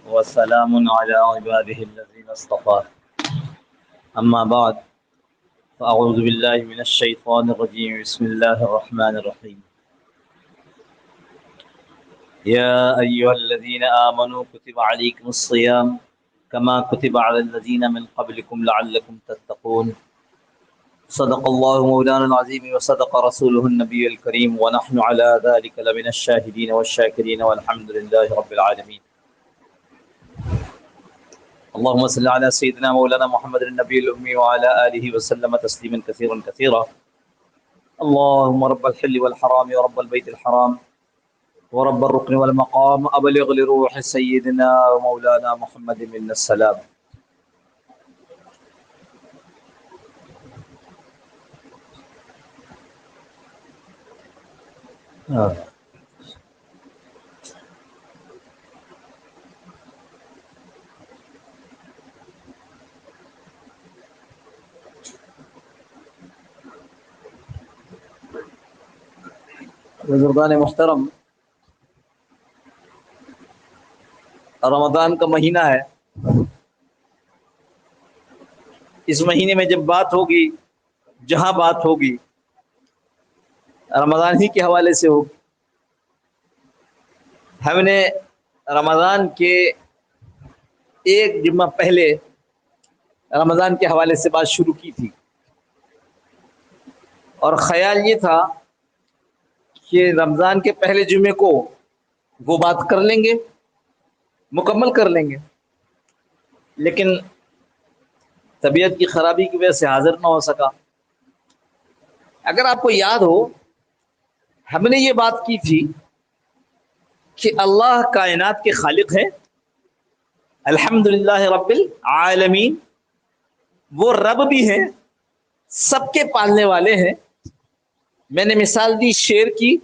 وسلام على عباده الذين اصطفى أما بعد فأعوذ بالله من الشيطان الرجيم بسم الله الرحمن الرحيم يا أيها الذين آمنوا كتب عليكم الصيام كما كتب على الذين من قبلكم لعلكم تتقون صدق الله مولانا العظيم وصدق رسوله النبي الكريم ونحن على ذلك لمن الشاهدين والشاكرين والحمد لله رب العالمين اللهم صل على سيدنا مولانا محمد النبي الأمي وعلى آله وسلم تسليما كثيرا كثيرا اللهم رب الحل والحرام ورب البيت الحرام ورب الركن والمقام أبلغ لروح سيدنا ومولانا محمد منا السلام. بزرگان محترم، رمضان کا مہینہ ہے. اس مہینے میں جب بات ہوگی، جہاں بات ہوگی رمضان ہی کے حوالے سے ہوگی. ہم نے رمضان کے ایک جمعہ پہلے رمضان کے حوالے سے بات شروع کی تھی اور خیال یہ تھا کہ رمضان کے پہلے جمعے کو وہ بات کر لیں گے، مکمل کر لیں گے، لیکن طبیعت کی خرابی کی وجہ سے حاضر نہ ہو سکا. اگر آپ کو یاد ہو، ہم نے یہ بات کی تھی کہ اللہ کائنات کے خالق ہے، الحمدللہ رب العالمین. وہ رب بھی ہیں، سب کے پالنے والے ہیں. میں نے مثال دی شیر کی،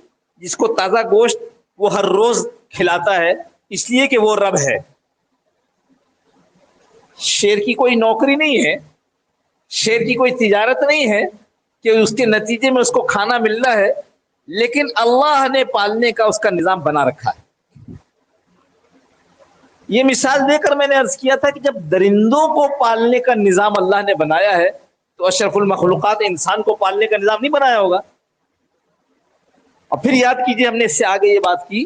جس کو تازہ گوشت وہ ہر روز کھلاتا ہے اس لیے کہ وہ رب ہے. شیر کی کوئی نوکری نہیں ہے، شیر کی کوئی تجارت نہیں ہے کہ اس کے نتیجے میں اس کو کھانا ملنا ہے، لیکن اللہ نے پالنے کا اس کا نظام بنا رکھا ہے. یہ مثال دے کر میں نے عرض کیا تھا کہ جب درندوں کو پالنے کا نظام اللہ نے بنایا ہے تو اشرف المخلوقات انسان کو پالنے کا نظام نہیں بنایا ہوگا. اور پھر یاد کیجئے، ہم نے اس سے آگے یہ بات کی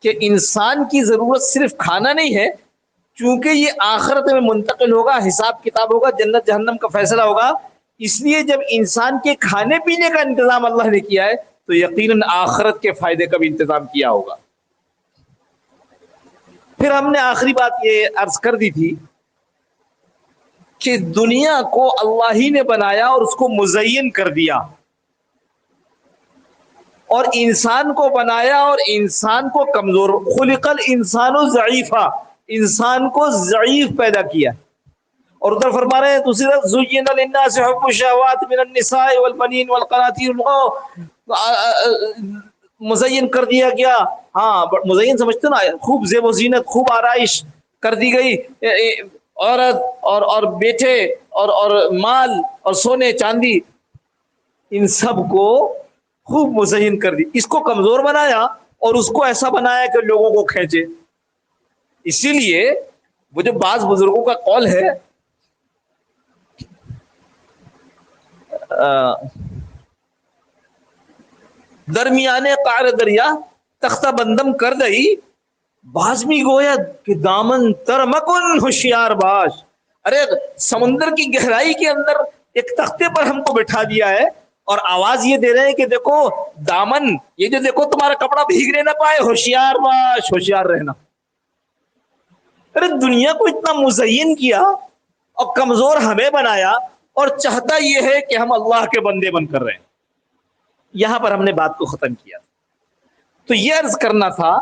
کہ انسان کی ضرورت صرف کھانا نہیں ہے، چونکہ یہ آخرت میں منتقل ہوگا، حساب کتاب ہوگا، جنت جہنم کا فیصلہ ہوگا. اس لیے جب انسان کے کھانے پینے کا انتظام اللہ نے کیا ہے تو یقیناً آخرت کے فائدے کا بھی انتظام کیا ہوگا. پھر ہم نے آخری بات یہ عرض کر دی تھی کہ دنیا کو اللہ ہی نے بنایا اور اس کو مزین کر دیا، اور انسان کو بنایا اور انسان کو کمزور. خلق الانسان ضعیفا، انسان کو ضعیف پیدا کیا. اور ادھر فرما رہے ہیں دوسری طرف زین للناس حب الشہوات من النساء والبنین والقناطیر، مزین کر دیا گیا. ہاں مزین سمجھتے نا، خوب زیب و زینت، خوب آرائش کر دی گئی. عورت اور بیٹے اور مال اور سونے چاندی، ان سب کو خوب مزین کر دی. اس کو کمزور بنایا اور اس کو ایسا بنایا کہ لوگوں کو کھینچے. اسی لیے وہ جو بعض بزرگوں کا قول ہے، درمیانے قعر دریا تختہ بندم کر دئی، بازمی گوید کہ دامن تر مکن ہوشیار باش. ارے سمندر کی گہرائی کے اندر ایک تختے پر ہم کو بٹھا دیا ہے اور آواز یہ دے رہے ہیں کہ دیکھو دامن، یہ جو دیکھو تمہارا کپڑا بھیگنے نہ پائے، ہوشیار باش، ہوشیار رہنا. ارے دنیا کو اتنا مزین کیا اور کمزور ہمیں بنایا، اور چاہتا یہ ہے کہ ہم اللہ کے بندے بن کر رہے ہیں. یہاں پر ہم نے بات کو ختم کیا. تو یہ عرض کرنا تھا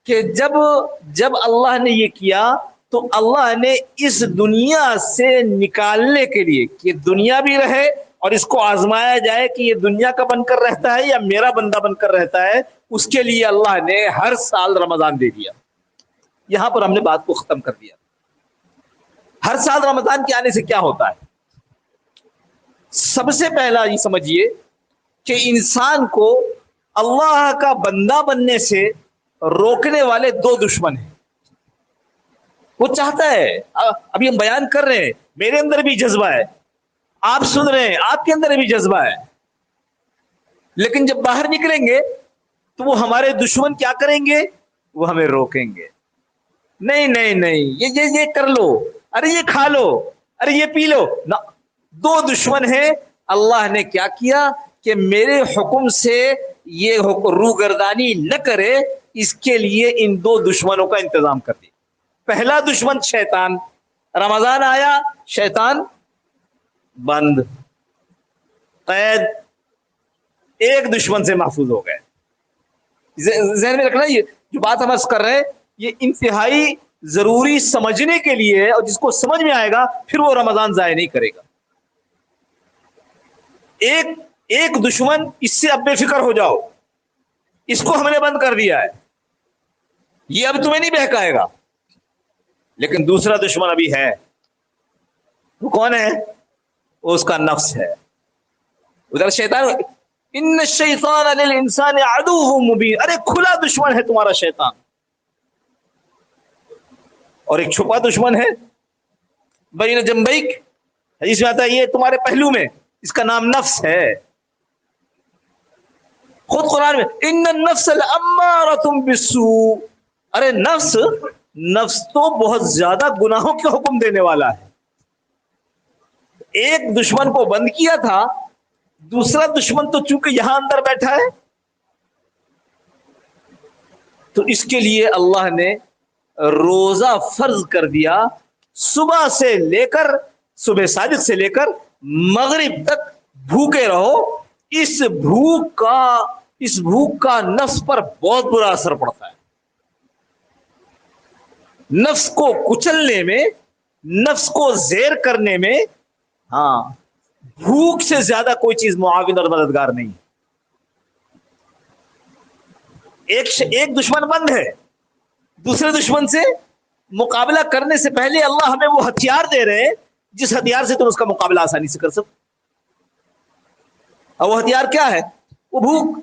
کہ جب اللہ نے یہ کیا تو اللہ نے اس دنیا سے نکالنے کے لیے کہ دنیا بھی رہے اور اس کو آزمایا جائے کہ یہ دنیا کا بن کر رہتا ہے یا میرا بندہ بن کر رہتا ہے، اس کے لیے اللہ نے ہر سال رمضان دے دیا. یہاں پر ہم نے بات کو ختم کر دیا. ہر سال رمضان کے آنے سے کیا ہوتا ہے؟ سب سے پہلا یہ سمجھیے کہ انسان کو اللہ کا بندہ بننے سے روکنے والے دو دشمن ہیں. وہ چاہتا ہے، ابھی ہم بیان کر رہے ہیں، میرے اندر بھی جذبہ ہے، آپ سن رہے ہیں آپ کے اندر بھی جذبہ ہے، لیکن جب باہر نکلیں گے تو وہ ہمارے دشمن کیا کریں گے؟ وہ ہمیں روکیں گے، نہیں نہیں نہیں، یہ کر لو، ارے یہ کھا لو، ارے یہ پی لو نہ۔ دو دشمن ہیں، اللہ نے کیا کیا کہ میرے حکم سے یہ روگردانی نہ کرے، اس کے لیے ان دو دشمنوں کا انتظام کر دیا۔ پہلا دشمن شیطان، رمضان آیا شیطان بند، قید، ایک دشمن سے محفوظ ہو گئے۔ ذہن میں رکھنا، یہ جو بات ہم عرض کر رہے ہیں یہ انتہائی ضروری سمجھنے کے لیے ہے، اور جس کو سمجھ میں آئے گا پھر وہ رمضان ضائع نہیں کرے گا۔ ایک دشمن، اس سے اب بے فکر ہو جاؤ، اس کو ہم نے بند کر دیا ہے، یہ اب تمہیں نہیں بہکائے گا۔ لیکن دوسرا دشمن ابھی ہے، وہ کون ہے؟ وہ اس کا نفس ہے۔ ادھر شیطان، ان الشیطان للانسان عدو مبین، ارے کھلا دشمن ہے تمہارا شیطان، اور ایک چھپا دشمن ہے بین جنبیک، حدیث میں آتا ہے یہ تمہارے پہلو میں، اس کا نام نفس ہے۔ خود قرآن میں ان النفس لامارۃ بالسوء، ارے نفس تو بہت زیادہ گناہوں کے حکم دینے والا ہے۔ ایک دشمن کو بند کیا تھا، دوسرا دشمن تو چونکہ یہاں اندر بیٹھا ہے، تو اس کے لیے اللہ نے روزہ فرض کر دیا، صبح سے لے کر، صبح صادق سے لے کر مغرب تک بھوکے رہو۔ اس بھوک کا نفس پر بہت برا اثر پڑتا ہے، نفس کو کچلنے میں، نفس کو زیر کرنے میں، ہاں، بھوک سے زیادہ کوئی چیز معاون اور مددگار نہیں۔ ایک دشمن بند ہے، دوسرے دشمن سے مقابلہ کرنے سے پہلے اللہ ہمیں وہ ہتھیار دے رہے ہیں جس ہتھیار سے تم اس کا مقابلہ آسانی سے کر سکو۔ اور وہ ہتھیار کیا ہے؟ وہ بھوک۔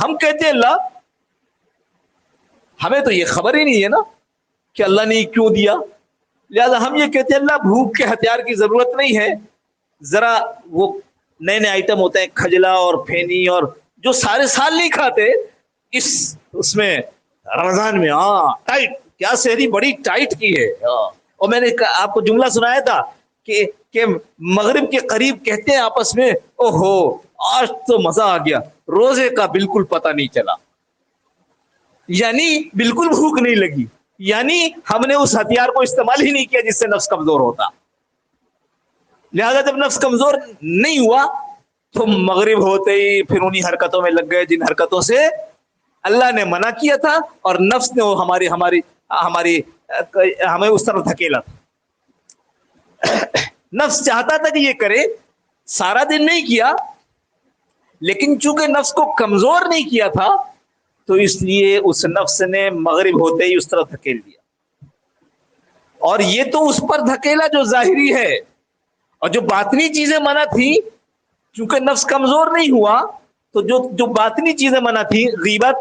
ہم کہتے ہیں اللہ، ہمیں تو یہ خبر ہی نہیں ہے نا کہ اللہ نے کیوں دیا، لہذا ہم یہ کہتے ہیں اللہ بھوک کے ہتھیار کی ضرورت نہیں ہے، ذرا وہ نئے نئے آئٹم ہوتے ہیں، کھجلا اور پھینی، اور جو سارے سال نہیں کھاتے، اس میں رمضان میں ٹائٹ، کیا سحری بڑی ٹائٹ کی ہے۔ اور میں نے آپ کو جملہ سنایا تھا کہ مغرب کے قریب کہتے ہیں آپس میں، او ہو آج تو مزہ آ گیا، روزے کا بالکل پتہ نہیں چلا، یعنی بالکل بھوک نہیں لگی، یعنی ہم نے اس ہتھیار کو استعمال ہی نہیں کیا جس سے نفس کمزور ہوتا۔ لہذا جب نفس کمزور نہیں ہوا تو مغرب ہوتے ہی پھر انہی حرکتوں میں لگ گئے جن حرکتوں سے اللہ نے منع کیا تھا، اور نفس نے ہمیں اس طرف دھکیلا تھا۔ نفس چاہتا تھا کہ یہ کرے، سارا دن نہیں کیا، لیکن چونکہ نفس کو کمزور نہیں کیا تھا تو اس لیے اس نفس نے مغرب ہوتے ہی اس طرف دھکیل دیا۔ اور یہ تو اس پر دھکیلا جو ظاہری ہے، اور جو باطنی چیزیں منع تھی، چونکہ نفس کمزور نہیں ہوا تو جو باطنی چیزیں منع تھی، غیبت،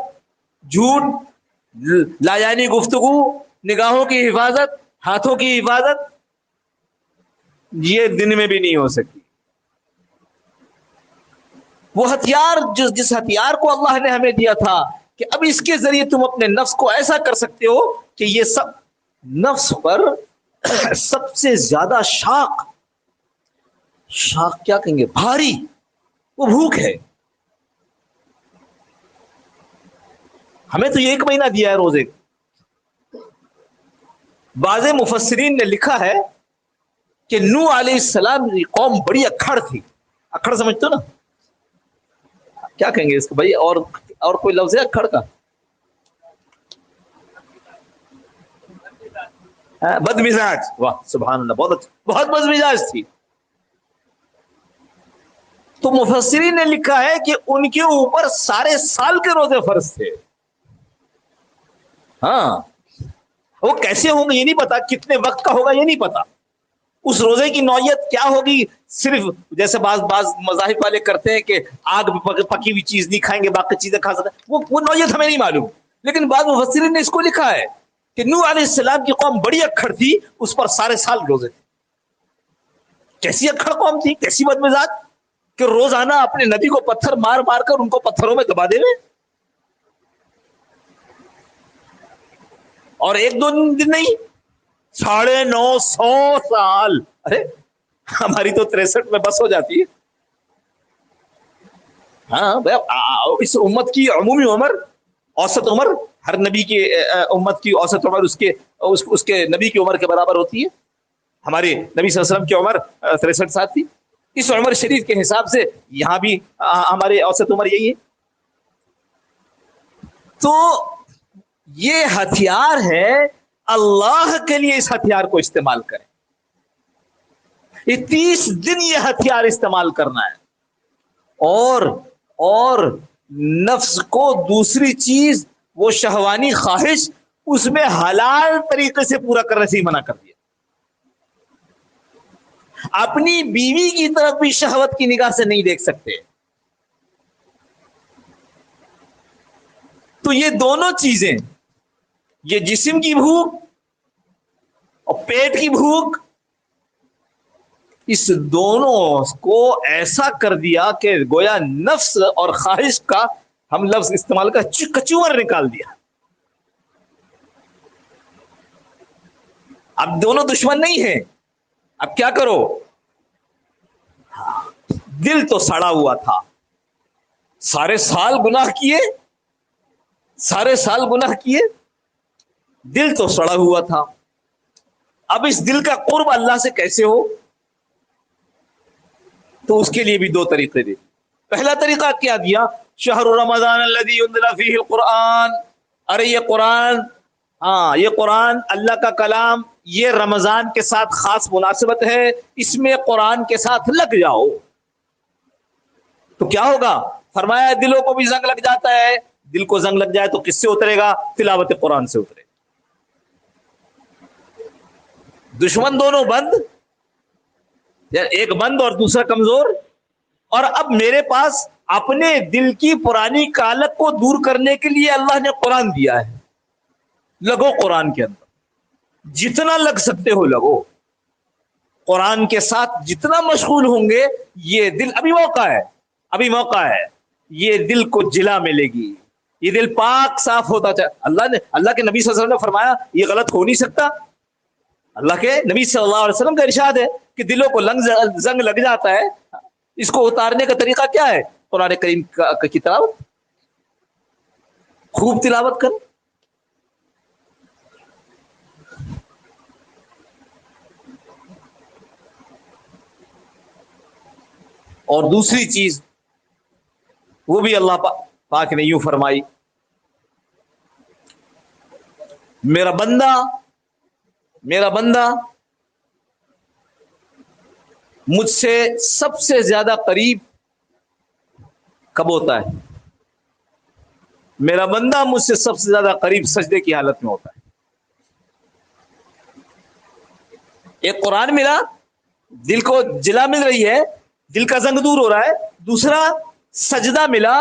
جھوٹ، لاجانی گفتگو، نگاہوں کی حفاظت، ہاتھوں کی حفاظت، یہ دن میں بھی نہیں ہو سکتی۔ وہ ہتھیار جس ہتھیار کو اللہ نے ہمیں دیا تھا کہ اب اس کے ذریعے تم اپنے نفس کو ایسا کر سکتے ہو کہ یہ سب نفس پر سب سے زیادہ شاق کیا کہیں گے، بھاری، وہ بھوک ہے۔ ہمیں تو یہ 1 مہینہ دیا ہے روزے۔ بعض مفسرین نے لکھا ہے کہ نوح علیہ السلام کی قوم بڑی اکھڑ تھی، اکھڑ سمجھتے ہو نا، کیا کہیں گے اس کو بھائی، اور کوئی لفظ ہے اکھڑ کا؟ بد مزاج، واہ سبحان اللہ، بہت بد مزاج تھی۔ تو مفسرین نے لکھا ہے کہ ان کے اوپر سارے سال کے روزے فرض تھے۔ ہاں، وہ کیسے ہوں گے یہ نہیں پتا، کتنے وقت کا ہوگا یہ نہیں پتا، اس روزے کی نوعیت کیا ہوگی؟ صرف جیسے بعض مذاہب والے کرتے ہیں کہ آگ پکی ہوئی چیز نہیں کھائیں گے، باقی چیزیں کھا سکتے ہیں، وہ نوعیت ہمیں نہیں معلوم، لیکن بعض مفسرین نے اس کو لکھا ہے کہ نوح علیہ السلام کی قوم بڑی اکھڑ تھی، اس پر سارے سال روزے تھے۔ کیسی اکھڑ قوم تھی، کیسی بدمزاج کہ روزانہ اپنے نبی کو پتھر مار مار کر ان کو پتھروں میں دبا دے، اور ایک دو دن نہیں، 950 سال۔ ارے ہماری تو 63 میں بس ہو جاتی ہے۔ ہاں، اس امت کی عمومی عمر، اوسط عمر، ہر نبی کی امت کی اوسط عمر اس کے نبی کی عمر کے برابر ہوتی ہے۔ ہمارے نبی صلی اللہ علیہ وسلم کی عمر 63 سال تھی۔ اس عمر شریف کے حساب سے یہاں بھی ہمارے اوسط عمر یہی ہے۔ تو یہ ہتھیار ہے، اللہ کے لیے اس ہتھیار کو استعمال کریں۔ یہ 30 دن یہ ہتھیار استعمال کرنا ہے، اور نفس کو دوسری چیز، وہ شہوانی خواہش، اس میں حلال طریقے سے پورا کرنے سے ہی منع کر دیا۔ اپنی بیوی کی طرف بھی شہوت کی نگاہ سے نہیں دیکھ سکتے۔ تو یہ دونوں چیزیں، یہ جسم کی بھوک اور پیٹ کی بھوک، اس دونوں کو ایسا کر دیا کہ گویا نفس اور خواہش کا ہم لفظ استعمال کر کچور نکال دیا۔ اب دونوں دشمن نہیں ہیں، اب کیا کرو؟ دل تو سڑا ہوا تھا، سارے سال گناہ کیے، دل تو سڑا ہوا تھا۔ اب اس دل کا قرب اللہ سے کیسے ہو؟ تو اس کے لیے بھی 2 طریقے دے۔ پہلا طریقہ کیا دیا؟ شہر رمضان الذی انزل فیہ القرآن۔ ارے یہ قرآن اللہ کا کلام، یہ رمضان کے ساتھ خاص مناسبت ہے، اس میں قرآن کے ساتھ لگ جاؤ۔ تو کیا ہوگا؟ فرمایا دلوں کو بھی زنگ لگ جاتا ہے، دل کو زنگ لگ جائے تو کس سے اترے گا؟ تلاوت قرآن سے اترے گا۔ دشمن دونوں بند، ایک بند اور دوسرا کمزور، اور اب میرے پاس اپنے دل کی پرانی کالک کو دور کرنے کے لیے اللہ نے قرآن دیا ہے۔ لگو قرآن کے اندر، جتنا لگ سکتے ہو لگو، قرآن کے ساتھ جتنا مشغول ہوں گے، یہ دل ابھی موقع ہے، یہ دل کو جلا ملے گی، یہ دل پاک صاف ہوتا چاہے۔ اللہ کے نبی صلی اللہ علیہ وسلم نے فرمایا یہ غلط ہو نہیں سکتا۔ اللہ کے نبی صلی اللہ علیہ وسلم کا ارشاد ہے کہ دلوں کو زنگ لگ جاتا ہے، اس کو اتارنے کا طریقہ کیا ہے؟ قرآن کریم کی تلاوت، خوب تلاوت کر۔ اور دوسری چیز وہ بھی اللہ پاک نے یوں فرمائی، میرا بندہ مجھ سے سب سے زیادہ قریب کب ہوتا ہے؟ میرا بندہ مجھ سے سب سے زیادہ قریب سجدے کی حالت میں ہوتا ہے۔ ایک قرآن ملا، دل کو جلا مل رہی ہے، دل کا زنگ دور ہو رہا ہے۔ دوسرا سجدہ ملا،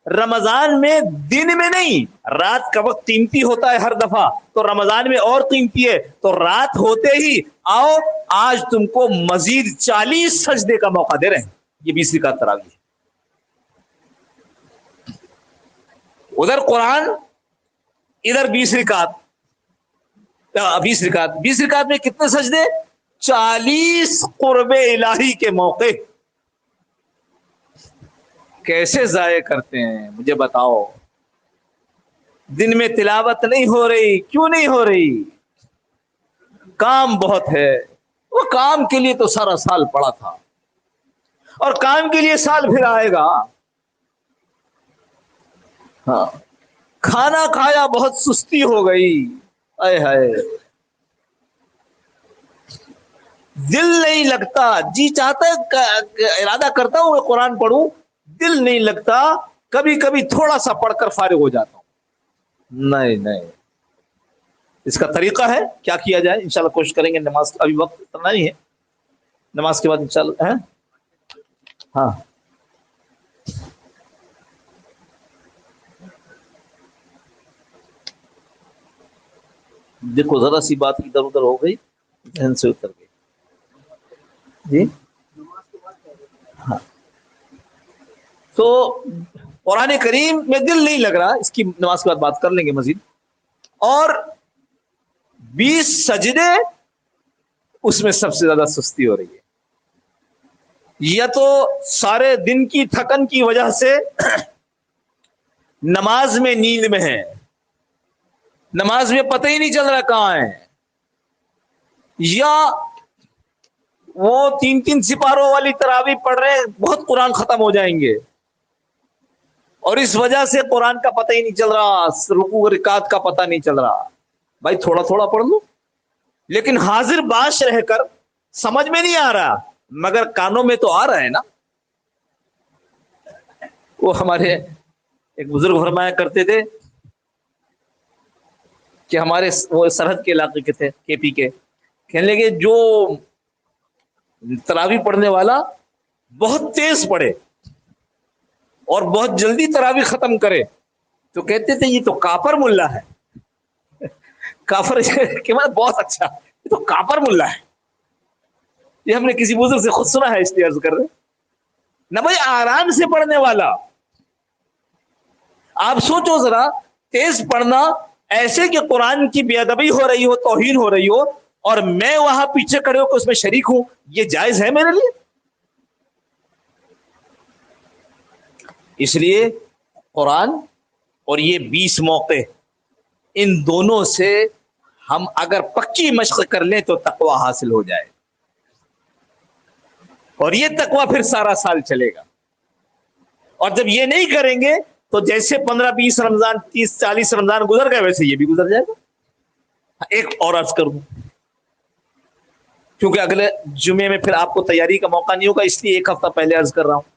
رمضان میں دن میں نہیں، رات کا وقت قیمتی ہوتا ہے ہر دفعہ، تو رمضان میں اور قیمتی ہے، تو رات ہوتے ہی آؤ آج تم کو مزید 40 سجدے کا موقع دے رہے ہیں۔ یہ 20 رکعت تراویح ہے۔ ادھر قرآن، ادھر 20 رکعت 20 رکعت میں کتنے سجدے؟ 40 قرب الہی کے موقع۔ کیسے ضائع کرتے ہیں مجھے بتاؤ؟ دن میں تلاوت نہیں ہو رہی، کیوں نہیں ہو رہی؟ کام بہت ہے، وہ کام کے لیے تو سارا سال پڑا تھا، اور کام کے لیے سال پھر آئے گا۔ ہاں، کھانا کھایا بہت سستی ہو گئی، اے ہائے، دل نہیں لگتا، جی چاہتا ہے ارادہ کرتا ہوں میں قرآن پڑھوں، دل نہیں لگتا، کبھی کبھی تھوڑا سا پڑھ کر فارغ ہو جاتا ہوں۔ نہیں، اس کا طریقہ ہے، کیا کیا جائے؟ انشاءاللہ کوشش کریں گے، نماز ابھی وقت اتنا نہیں ہے، نماز کے بعد انشاءاللہ ہے. ہاں دیکھو ذرا سی بات ادھر ادھر ہو گئی، ذہن سے اتر گئی. جی ہاں. تو قرآن کریم میں دل نہیں لگ رہا، اس کی نماز کے بعد بات کر لیں گے مزید. اور 20 سجدے اس میں سب سے زیادہ سستی ہو رہی ہے. یا تو سارے دن کی تھکن کی وجہ سے نماز میں نیند میں ہے، نماز میں پتہ ہی نہیں چل رہا کہاں ہے، یا وہ 3 سپاروں والی تراویح پڑھ رہے ہیں، بہت قرآن ختم ہو جائیں گے اور اس وجہ سے قرآن کا پتہ ہی نہیں چل رہا، رکوع رکعت کا پتہ نہیں چل رہا. بھائی تھوڑا تھوڑا پڑھ لو، لیکن حاضر باش رہ کر سمجھ میں نہیں آ رہا مگر کانوں میں تو آ رہا ہے نا. وہ ہمارے ایک بزرگ فرمایا کرتے تھے کہ ہمارے وہ سرحد کے علاقے کے تھے، کے پی کے، کہنے لگے جو تراویح پڑھنے والا بہت تیز پڑھے اور بہت جلدی تراویح ختم کرے تو کہتے تھے یہ تو کافر ملا ہے. کافر کہ مطلب بہت اچھا، یہ تو کافر ملا ہے. یہ ہم نے کسی بزرگ سے خود سنا ہے، اس لیے عرض کر رہے نہ بھائی آرام سے پڑھنے والا. آپ سوچو ذرا، تیز پڑھنا ایسے کہ قرآن کی بے ادبی ہو رہی ہو، توہین ہو رہی ہو، اور میں وہاں پیچھے کھڑے ہو کے اس میں شریک ہوں، یہ جائز ہے میرے لیے؟ اس لیے قرآن اور یہ 20 موقع، ان دونوں سے ہم اگر پکی مشق کر لیں تو تقوی حاصل ہو جائے، اور یہ تقوی پھر سارا سال چلے گا. اور جب یہ نہیں کریں گے تو جیسے 15-20 رمضان، 30-40 رمضان گزر گئے ویسے یہ بھی گزر جائے گا. ایک اور عرض کر دوں، کیونکہ اگلے جمعے میں پھر آپ کو تیاری کا موقع نہیں ہوگا، اس لیے ایک ہفتہ پہلے عرض کر رہا ہوں.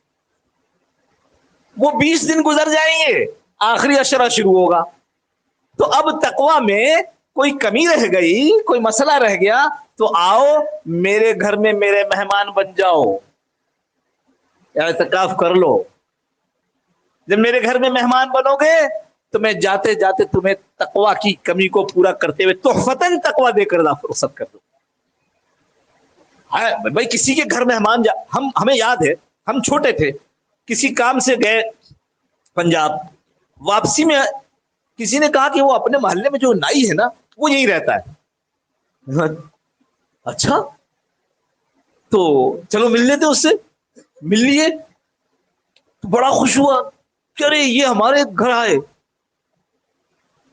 وہ 20 دن گزر جائیں گے، آخری عشرہ شروع ہوگا، تو اب تقوی میں کوئی کمی رہ گئی، کوئی مسئلہ رہ گیا تو آؤ میرے گھر میں میرے مہمان بن جاؤ، اعتکاف کر لو. جب میرے گھر میں مہمان بنو گے تو میں جاتے جاتے تمہیں تقوی کی کمی کو پورا کرتے ہوئے تحفتاً تقوی دے کر رخصت کر دوں. بھائی کسی کے گھر مہمان ہمیں یاد ہے، ہم چھوٹے تھے، کسی کام سے گئے پنجاب، واپسی میں کسی نے کہا کہ وہ اپنے محلے میں جو نائی ہے نا وہ یہی رہتا ہے. اچھا تو چلو مل لیتے اس سے. مل لیے تو بڑا خوش ہوا کہ ارے یہ ہمارے گھر آئے.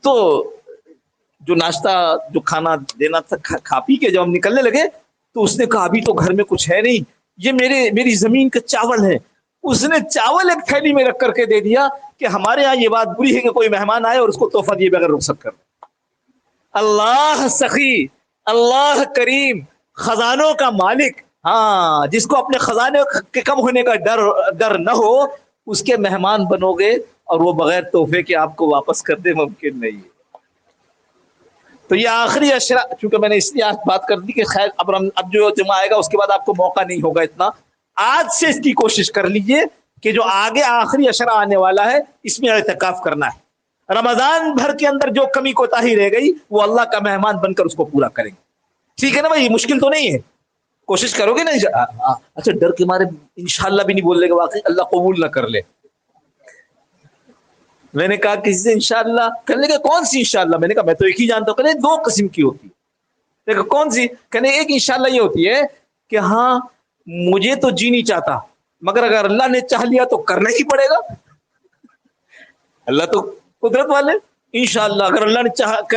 تو جو ناشتہ جو کھانا دینا تھا کھا پی کے جب ہم نکلنے لگے تو اس نے کہا ابھی تو گھر میں کچھ ہے نہیں، یہ میری زمین کا چاول ہے. اس نے چاول ایک تھیلی میں رکھ کر کے دے دیا کہ ہمارے یہاں یہ بات بری ہے کہ کوئی مہمان آئے اور اس کو تحفہ دیے بغیر رخصت کر. اللہ سخی، اللہ کریم، خزانوں کا مالک، ہاں جس کو اپنے خزانے کے کم ہونے کا ڈر نہ ہو، اس کے مہمان بنو گے اور وہ بغیر تحفے کے آپ کو واپس کر دے، ممکن نہیں. تو یہ آخری عشرہ، چونکہ میں نے اس لیے بات کر دی کہ خیر اب جو جمعہ آئے گا اس کے بعد آپ کو موقع نہیں ہوگا اتنا، آج سے اس کی کوشش کر لیجئے کہ جو آگے آخری عشرہ آنے والا ہے اس میں اعتکاف کرنا ہے. رمضان بھر کے اندر جو کمی کوتاہی رہ گئی وہ اللہ کا مہمان بن کر اس کو پورا کریں گے. ٹھیک ہے نا بھائی؟ مشکل تو نہیں ہے، کوشش کرو گے نا؟ اچھا ڈر کے مارے انشاءاللہ بھی نہیں بول لے گا، واقعی اللہ قبول نہ کر لے. میں نے کہا کسی سے انشاءاللہ کہنے لگا کون سی انشاءاللہ؟ میں نے کہا میں تو ایک ہی جانتا ہوں. کہنے 2 قسم کی ہوتی ہے. دیکھو کون سی؟ کہنے ایک انشاءاللہ یہ ہوتی ہے کہ ہاں مجھے تو جی نہیں چاہتا مگر اگر اللہ نے چاہ لیا تو کرنا ہی پڑے گا. اللہ تو قدرت والے، انشاءاللہ اگر اللہ نے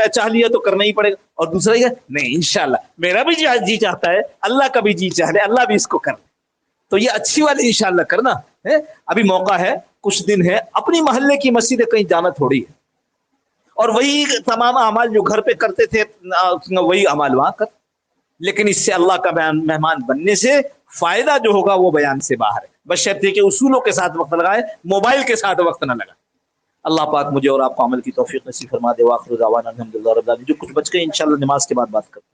چاہ لیا تو کرنا ہی پڑے گا. اور دوسرا یہ نہیں انشاءاللہ میرا بھی جی چاہتا ہے، اللہ کا بھی جی چاہ رہے، اللہ بھی اس کو کر. تو یہ اچھی والی انشاءاللہ کرنا ہے. ابھی موقع ہے، کچھ دن ہے، اپنی محلے کی مسجد کہیں جانا تھوڑی ہے، اور وہی تمام اعمال جو گھر پہ کرتے تھے وہی اعمال وہاں کر. لیکن اس سے اللہ کا مہمان بننے سے فائدہ جو ہوگا وہ بیان سے باہر ہے، بشرطے کہ اصولوں کے ساتھ وقت لگائے، موبائل کے ساتھ وقت نہ لگائے. اللہ پاک مجھے اور آپ کو عمل کی توفیق نصیب فرما دے. واخر دعوانا الحمدللہ رب العالمین. جو کچھ بچ گئے انشاءاللہ نماز کے بعد بات کریں.